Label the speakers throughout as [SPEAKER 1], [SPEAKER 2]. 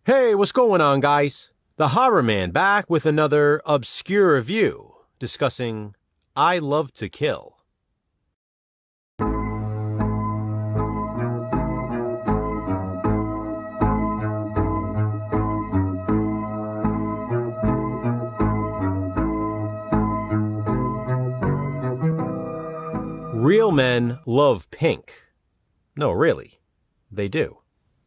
[SPEAKER 1] Hey, what's going on, guys? The Horror Man back with another obscure review discussing I Love to Kill. Real men love pink. No, really, they do.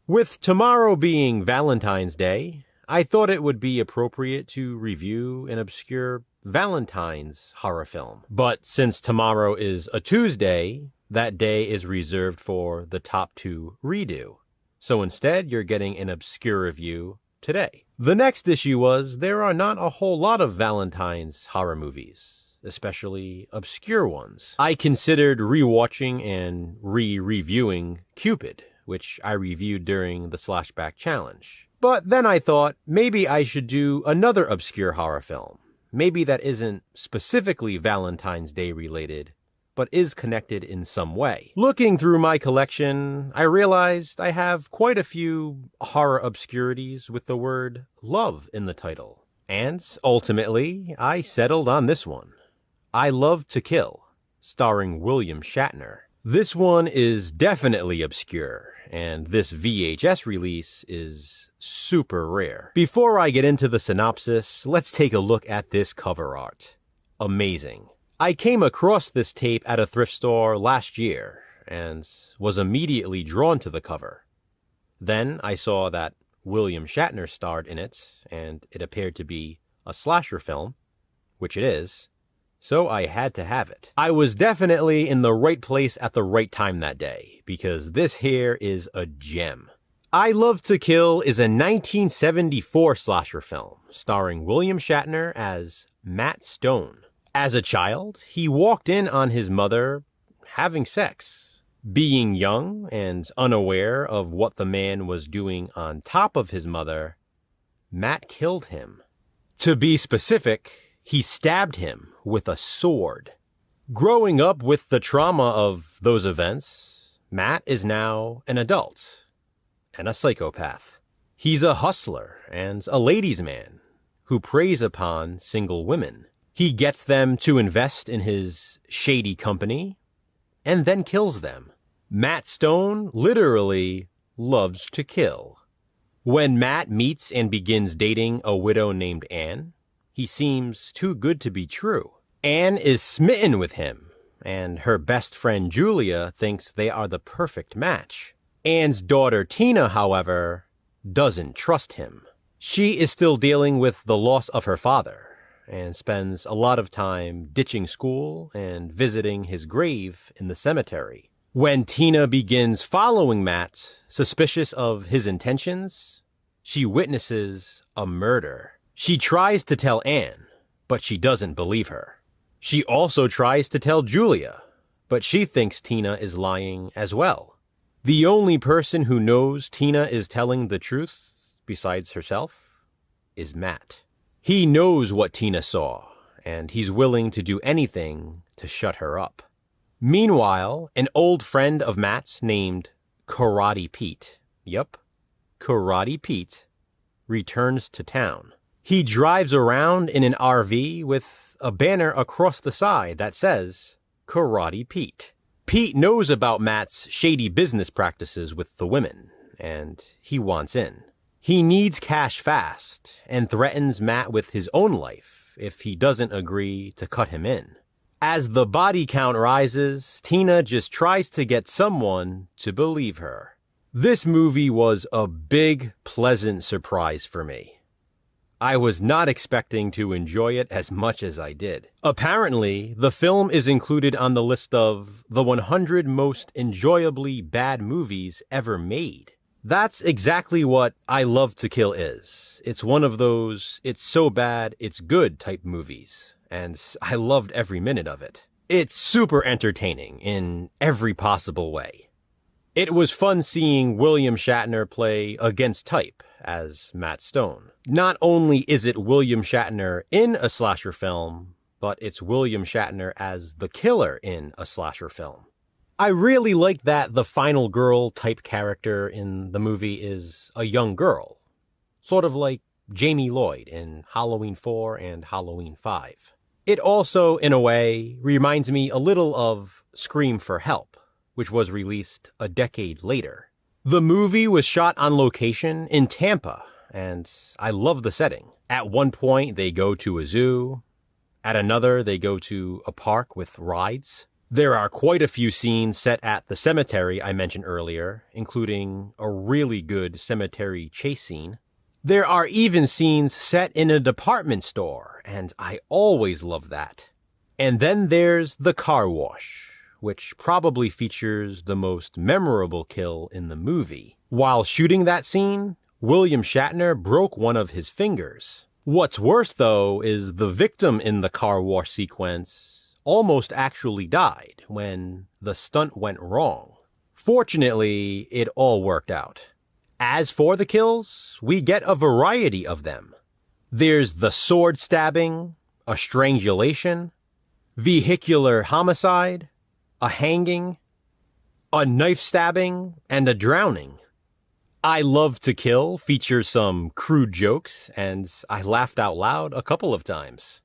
[SPEAKER 1] With tomorrow being Valentine's Day, I thought it would be appropriate to review an obscure Valentine's horror film. But since tomorrow is a Tuesday, that day is reserved for the top two redo. So instead, you're getting an obscure review today. The next issue was there are not a whole lot of Valentine's horror movies, especially obscure ones. I considered rewatching and re-reviewing Cupid, which I reviewed during the Slashback Challenge. But then I thought maybe I should do another obscure horror film. Maybe that isn't specifically Valentine's Day related, but is connected in some way. Looking through my collection, I realized I have quite a few horror obscurities with the word love in the title. And ultimately, I settled on this one. I Love to Kill, starring William Shatner. This one is definitely obscure, and this VHS release is super rare. Before I get into the synopsis, let's take a look at this cover art. Amazing. I came across this tape at a thrift store last year, and was immediately drawn to the cover. Then I saw that William Shatner starred in it, and it appeared to be a slasher film, which it is. So I had to have it. I was definitely in the right place at the right time that day, because this here is a gem. I Love to Kill is a 1974 slasher film, starring William Shatner as Matt Stone. As a child, he walked in on his mother having sex. Being young and unaware of what the man was doing on top of his mother, Matt killed him. To be specific, he stabbed him with a sword. Growing up with the trauma of those events, Matt is now an adult and a psychopath. He's a hustler and a ladies' man who preys upon single women. He gets them to invest in his shady company and then kills them. Matt Stone literally loves to kill. When Matt meets and begins dating a widow named Anne, he seems too good to be true. Anne is smitten with him, and her best friend Julia thinks they are the perfect match. Anne's daughter Tina, however, doesn't trust him. She is still dealing with the loss of her father, and spends a lot of time ditching school and visiting his grave in the cemetery. When Tina begins following Matt, suspicious of his intentions, she witnesses a murder. She tries to tell Anne, but she doesn't believe her. She also tries to tell Julia, but she thinks Tina is lying as well. The only person who knows Tina is telling the truth, besides herself, is Matt. He knows what Tina saw, and he's willing to do anything to shut her up. Meanwhile, an old friend of Matt's named Karate Pete, Karate Pete, returns to town. He drives around in an RV with a banner across the side that says, Karate Pete. Pete knows about Matt's shady business practices with the women, and he wants in. He needs cash fast, and threatens Matt with his own life if he doesn't agree to cut him in. As the body count rises, Tina just tries to get someone to believe her. This movie was a big, pleasant surprise for me. I was not expecting to enjoy it as much as I did. Apparently, the film is included on the list of the 100 most enjoyably bad movies ever made. That's exactly what I Love to Kill is. It's one of those it's so bad it's good type movies, and I loved every minute of it. It's super entertaining in every possible way. It was fun seeing William Shatner play against type as Matt Stone. Not only is it William Shatner in a slasher film, but it's William Shatner as the killer in a slasher film. I really like that the final girl type character in the movie is a young girl, sort of like Jamie Lloyd in Halloween 4 and Halloween 5. It also, in a way, reminds me a little of Scream for Help, which was released a decade later. The movie was shot on location in Tampa, and I love the setting. At one point, they go to a zoo. At another, they go to a park with rides. There are quite a few scenes set at the cemetery I mentioned earlier, including a really good cemetery chase scene. There are even scenes set in a department store, and I always love that. And then there's the car wash, which probably features the most memorable kill in the movie. While shooting that scene, William Shatner broke one of his fingers. What's worse, though, is the victim in the car wash sequence almost actually died when the stunt went wrong. Fortunately, it all worked out. As for the kills, we get a variety of them. There's the sword stabbing, a strangulation, vehicular homicide, a hanging, a knife stabbing, and a drowning. I Love to Kill features some crude jokes, and I laughed out loud a couple of times.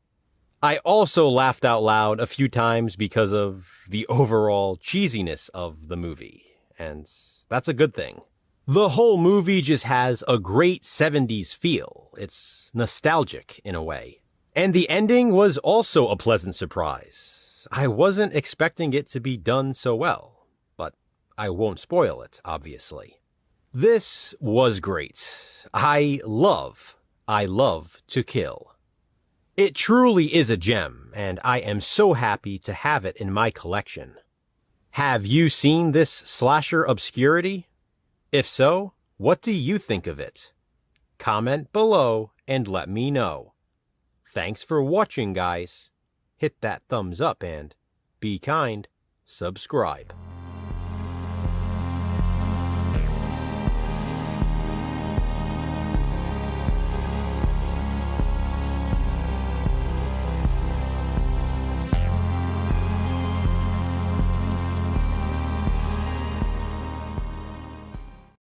[SPEAKER 1] I also laughed out loud a few times because of the overall cheesiness of the movie, and that's a good thing. The whole movie just has a great 70s feel. It's nostalgic in a way. And the ending was also a pleasant surprise. I wasn't expecting it to be done so well, but I won't spoil it, obviously. This was great. I love to Kill. It truly is a gem, and I am so happy to have it in my collection. Have you seen this slasher obscurity? If so, what do you think of it? Comment below and let me know. Thanks for watching, guys. Hit that thumbs up and, be kind, subscribe.